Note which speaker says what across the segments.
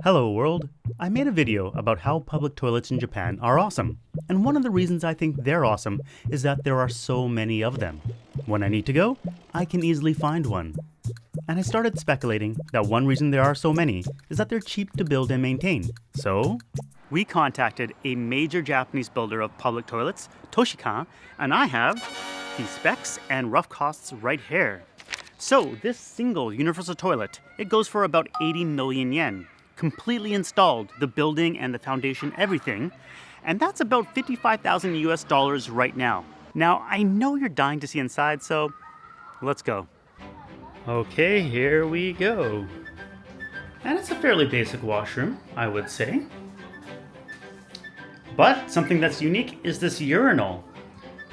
Speaker 1: Hello world! I made a video about how public toilets in Japan are awesome, and one of the reasons I think they're awesome is that there are so many of them. When I need to go, I can easily find one. And I started speculating that one reason there are so many is that they're cheap to build and maintain. So, we contacted a major Japanese builder of public toilets, Toshikan, and I have the specs and rough costs right here. So, this single universal toilet, it goes for about 80 million yen. Completely installed, the building and the foundation, everything. And that's about 55,000 US dollars right now. Now, I know you're dying to see inside, so let's go. Okay, here we go. And it's a fairly basic washroom, I would say. But something that's unique is this urinal.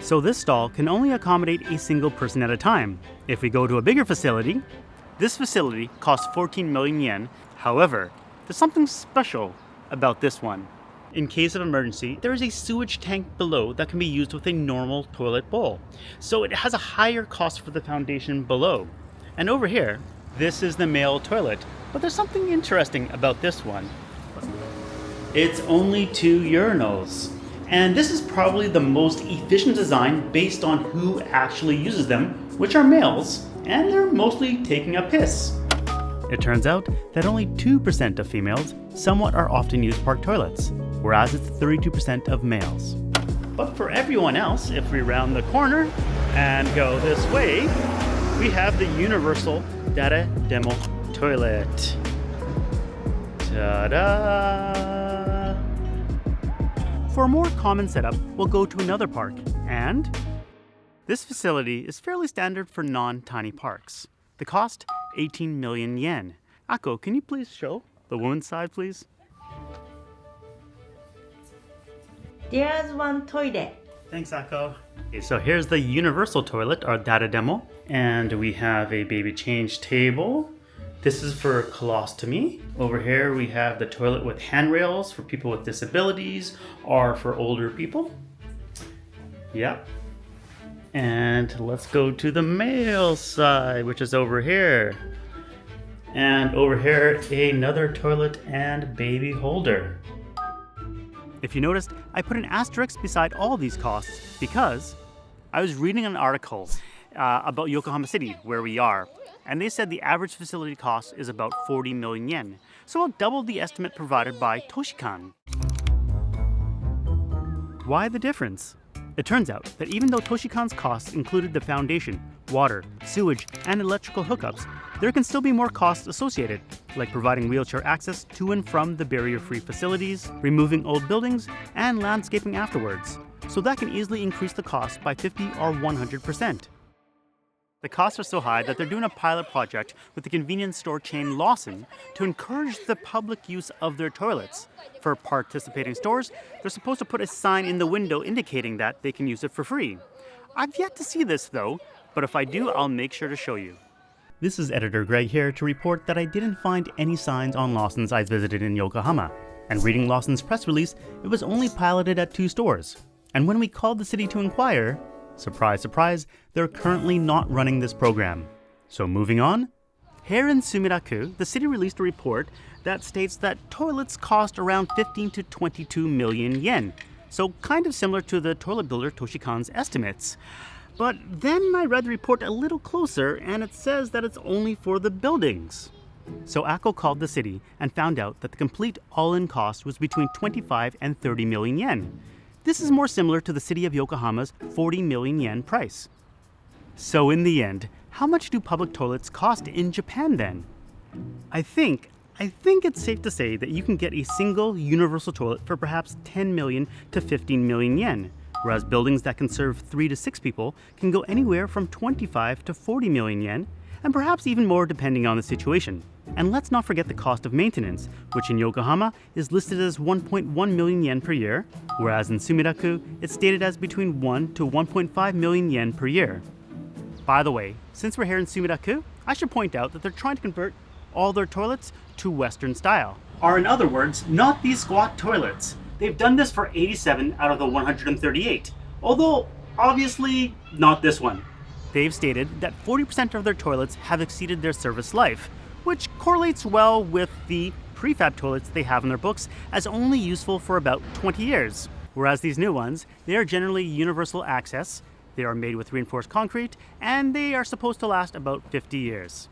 Speaker 1: So this stall can only accommodate a single person at a time. If we go to a bigger facility, this facility costs 14 million yen. However, there's something special about this one. In case of emergency, there is a sewage tank below that can be used with a normal toilet bowl. So it has a higher cost for the foundation below. And over here, this is the male toilet. But there's something interesting about this one. It's only 2 urinals. And this is probably the most efficient design based on who actually uses them, which are males, and they're mostly taking a piss. It turns out that only 2% of females somewhat are often used park toilets, whereas it's 32% of males. But for everyone else, if we round the corner and go this way, we have the universal Data Demo toilet. Ta-da! For a more common setup, we'll go to another park, and this facility is fairly standard for non-tiny parks. The cost, 18 million yen. Ako, can you please show the woman's side, please?
Speaker 2: There's one toilet.
Speaker 1: Thanks, Ako. Okay, so here's the universal toilet, our data demo. And we have a baby change table. This is for colostomy. Over here we have the toilet with handrails for people with disabilities or for older people. Yep. And let's go to the male side, which is over here. And over here, another toilet and baby holder. If you noticed, I put an asterisk beside all these costs because I was reading an article about Yokohama City, where we are, and they said the average facility cost is about 40 million yen. So I'll double the estimate provided by Toshikan. Why the difference? It turns out that even though Toshikan's costs included the foundation, water, sewage, and electrical hookups, there can still be more costs associated, like providing wheelchair access to and from the barrier-free facilities, removing old buildings, and landscaping afterwards. So that can easily increase the cost by 50 or 100%. The costs are so high that they're doing a pilot project with the convenience store chain Lawson to encourage the public use of their toilets. For participating stores, they're supposed to put a sign in the window indicating that they can use it for free. I've yet to see this though, but if I do, I'll make sure to show you. This is Editor Greg here to report that I didn't find any signs on Lawson's I visited in Yokohama. And reading Lawson's press release, it was only piloted at 2 stores. And when we called the city to inquire, surprise, surprise, they're currently not running this program. So moving on, here in Sumiraku, the city released a report that states that toilets cost around 15 to 22 million yen. So kind of similar to the toilet builder Toshikan's estimates. But then I read the report a little closer and it says that it's only for the buildings. So Ako called the city and found out that the complete all-in cost was between 25 and 30 million yen. This is more similar to the city of Yokohama's 40 million yen price. So in the end, how much do public toilets cost in Japan then? I think it's safe to say that you can get a single universal toilet for perhaps 10 million to 15 million yen, whereas buildings that can serve 3 to 6 people can go anywhere from 25 to 40 million yen, and perhaps even more depending on the situation. And let's not forget the cost of maintenance, which in Yokohama is listed as 1.1 million yen per year, whereas in Sumiraku it's stated as between 1 to 1.5 million yen per year. By the way, since we're here in Sumiraku, I should point out that they're trying to convert all their toilets to Western style. Or in other words, not these squat toilets. They've done this for 87 out of the 138, although obviously not this one. They've stated that 40% of their toilets have exceeded their service life, which correlates well with the prefab toilets they have in their books as only useful for about 20 years. Whereas these new ones, they are generally universal access, they are made with reinforced concrete, and they are supposed to last about 50 years.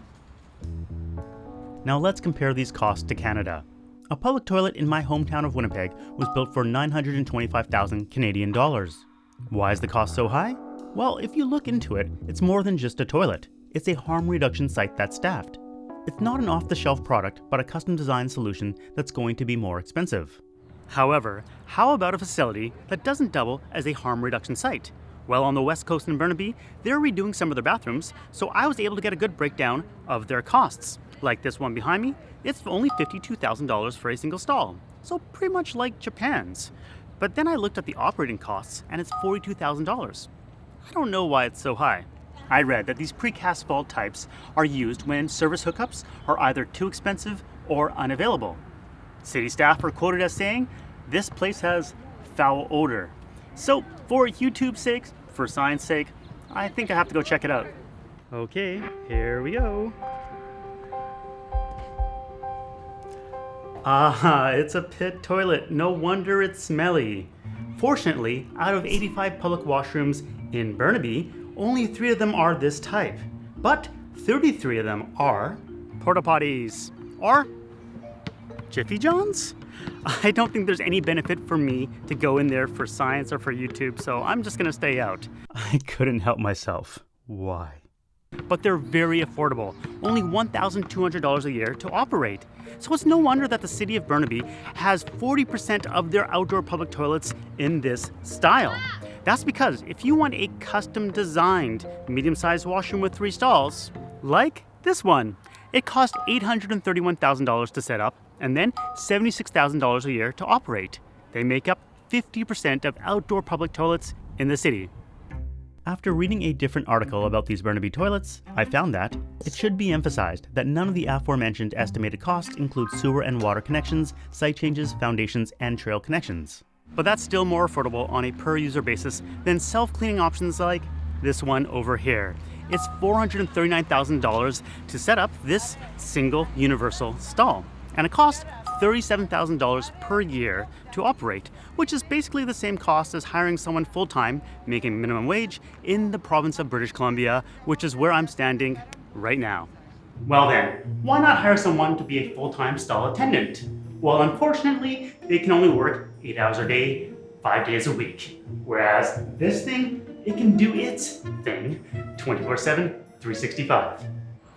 Speaker 1: Now let's compare these costs to Canada. A public toilet in my hometown of Winnipeg was built for 925,000 Canadian dollars. Why is the cost so high? Well, if you look into it, it's more than just a toilet. It's a harm reduction site that's staffed. It's not an off-the-shelf product, but a custom-designed solution that's going to be more expensive. However, how about a facility that doesn't double as a harm reduction site? Well, on the west coast in Burnaby, they're redoing some of their bathrooms, so I was able to get a good breakdown of their costs. Like this one behind me, it's only $52,000 for a single stall, so pretty much like Japan's. But then I looked at the operating costs, and it's $42,000. I don't know why it's so high. I read that these precast vault types are used when service hookups are either too expensive or unavailable. City staff are quoted as saying, "This place has foul odor." So, for YouTube's sake, for science sake, I think I have to go check it out. Okay, here we go. Ah, it's a pit toilet. No wonder it's smelly. Fortunately, out of 85 public washrooms in Burnaby, only 3 of them are this type. But 33 of them are porta potties or Jiffy Johns? I don't think there's any benefit for me to go in there for science or for YouTube, so I'm just gonna stay out. I couldn't help myself. Why? But they're very affordable, only $1,200 a year to operate. So it's no wonder that the city of Burnaby has 40% of their outdoor public toilets in this style. That's because if you want a custom-designed medium-sized washroom with 3 stalls, like this one, it costs $831,000 to set up and then $76,000 a year to operate. They make up 50% of outdoor public toilets in the city. After reading a different article about these Burnaby toilets, I found that it should be emphasized that none of the aforementioned estimated costs include sewer and water connections, site changes, foundations, and trail connections. But that's still more affordable on a per-user basis than self-cleaning options like this one over here. It's $439,000 to set up this single universal stall, and it costs $37,000 per year to operate, which is basically the same cost as hiring someone full-time making minimum wage in the province of British Columbia, which is where I'm standing right now. Well then, why not hire someone to be a full-time stall attendant? Well, unfortunately, they can only work 8 hours a day, 5 days a week. Whereas this thing, it can do its thing 24/7, 365.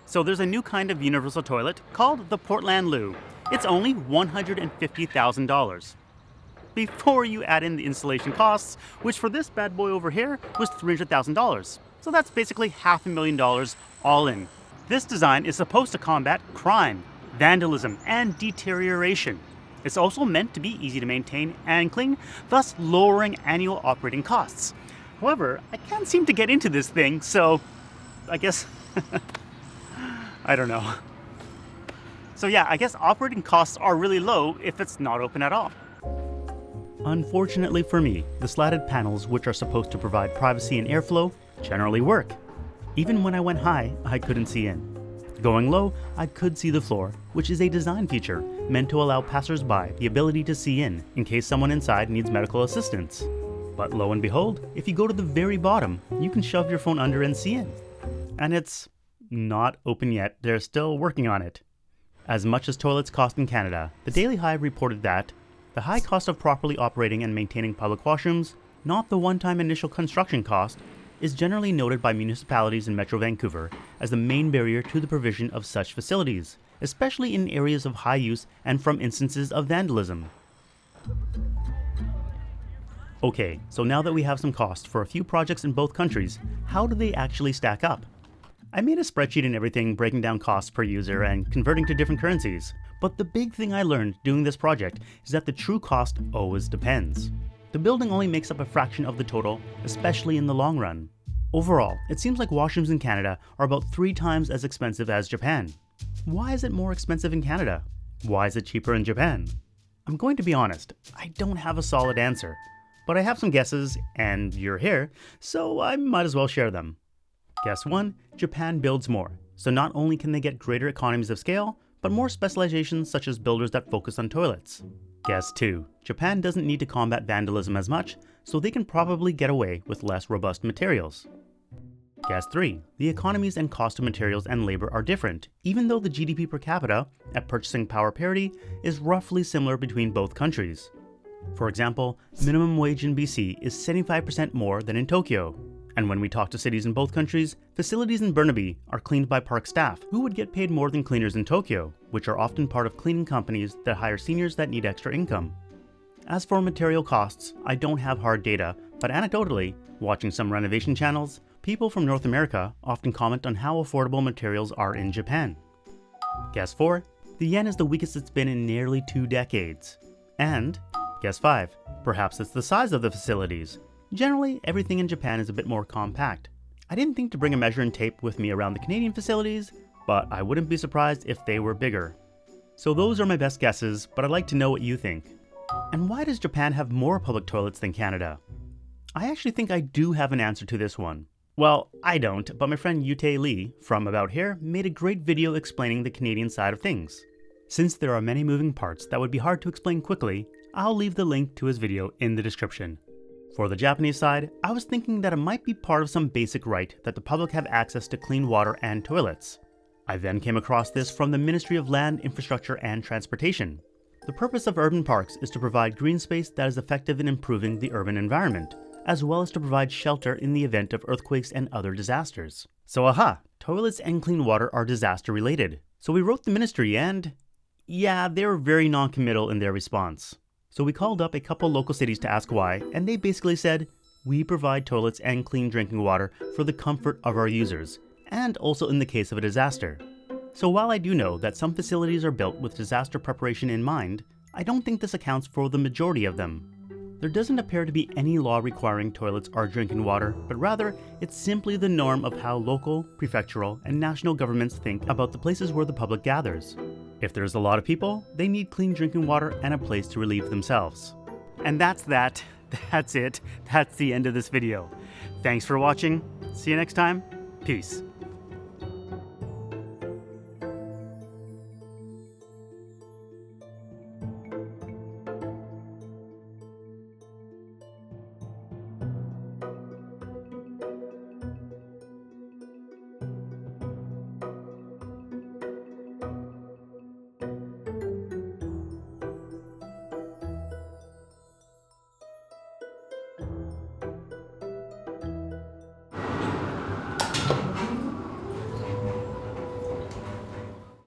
Speaker 1: So there's a new kind of universal toilet called the Portland Loo. It's only $150,000. Before you add in the installation costs, which for this bad boy over here was $300,000. So that's basically $500,000 all in. This design is supposed to combat crime, vandalism, and deterioration. It's also meant to be easy to maintain and clean, thus lowering annual operating costs. However, I can't seem to get into this thing, so I guess I don't know. So yeah, I guess operating costs are really low if it's not open at all. Unfortunately for me, the slatted panels, which are supposed to provide privacy and airflow, generally work. Even when I went high, I couldn't see in. Going low, I could see the floor, which is a design feature meant to allow passers-by the ability to see in case someone inside needs medical assistance. But lo and behold, if you go to the very bottom, you can shove your phone under and see in. And it's not open yet, they're still working on it. As much as toilets cost in Canada, the Daily Hive reported that the high cost of properly operating and maintaining public washrooms, not the one-time initial construction cost, is generally noted by municipalities in Metro Vancouver as the main barrier to the provision of such facilities, especially in areas of high use and from instances of vandalism. Okay, so now that we have some costs for a few projects in both countries, how do they actually stack up? I made a spreadsheet and everything breaking down costs per user and converting to different currencies. But the big thing I learned doing this project is that the true cost always depends. The building only makes up a fraction of the total, especially in the long run. Overall, it seems like washrooms in Canada are about 3 times as expensive as Japan. Why is it more expensive in Canada? Why is it cheaper in Japan? I'm going to be honest, I don't have a solid answer. But I have some guesses, and you're here, so I might as well share them. Guess 1, Japan builds more, so not only can they get greater economies of scale, but more specializations such as builders that focus on toilets. Guess 2. Japan doesn't need to combat vandalism as much, so they can probably get away with less robust materials. Guess 3. The economies and cost of materials and labor are different, even though the GDP per capita, at purchasing power parity, is roughly similar between both countries. For example, minimum wage in BC is 75% more than in Tokyo. And when we talk to cities in both countries, facilities in Burnaby are cleaned by park staff who would get paid more than cleaners in Tokyo, which are often part of cleaning companies that hire seniors that need extra income. As for material costs, I don't have hard data, but anecdotally, watching some renovation channels, people from North America often comment on how affordable materials are in Japan. Guess 4. The yen is the weakest it's been in nearly 2 decades. And guess 5. Perhaps it's the size of the facilities. Generally, everything in Japan is a bit more compact. I didn't think to bring a measuring tape with me around the Canadian facilities, but I wouldn't be surprised if they were bigger. So those are my best guesses, but I'd like to know what you think. And why does Japan have more public toilets than Canada? I actually think I do have an answer to this one. Well, I don't, but my friend Yute Lee from About Here made a great video explaining the Canadian side of things. Since there are many moving parts that would be hard to explain quickly, I'll leave the link to his video in the description. For the Japanese side, I was thinking that it might be part of some basic right that the public have access to clean water and toilets. I then came across this from the Ministry of Land, Infrastructure and Transportation. The purpose of urban parks is to provide green space that is effective in improving the urban environment, as well as to provide shelter in the event of earthquakes and other disasters. So toilets and clean water are disaster related. So we wrote the ministry and yeah, they were very non-committal in their response. So we called up a couple local cities to ask why, and they basically said, we provide toilets and clean drinking water for the comfort of our users, and also in the case of a disaster. So while I do know that some facilities are built with disaster preparation in mind, I don't think this accounts for the majority of them. There doesn't appear to be any law requiring toilets or drinking water, but rather, it's simply the norm of how local, prefectural, and national governments think about the places where the public gathers. If there's a lot of people, they need clean drinking water and a place to relieve themselves. And that's that. That's it. That's the end of this video. Thanks for watching. See you next time. Peace.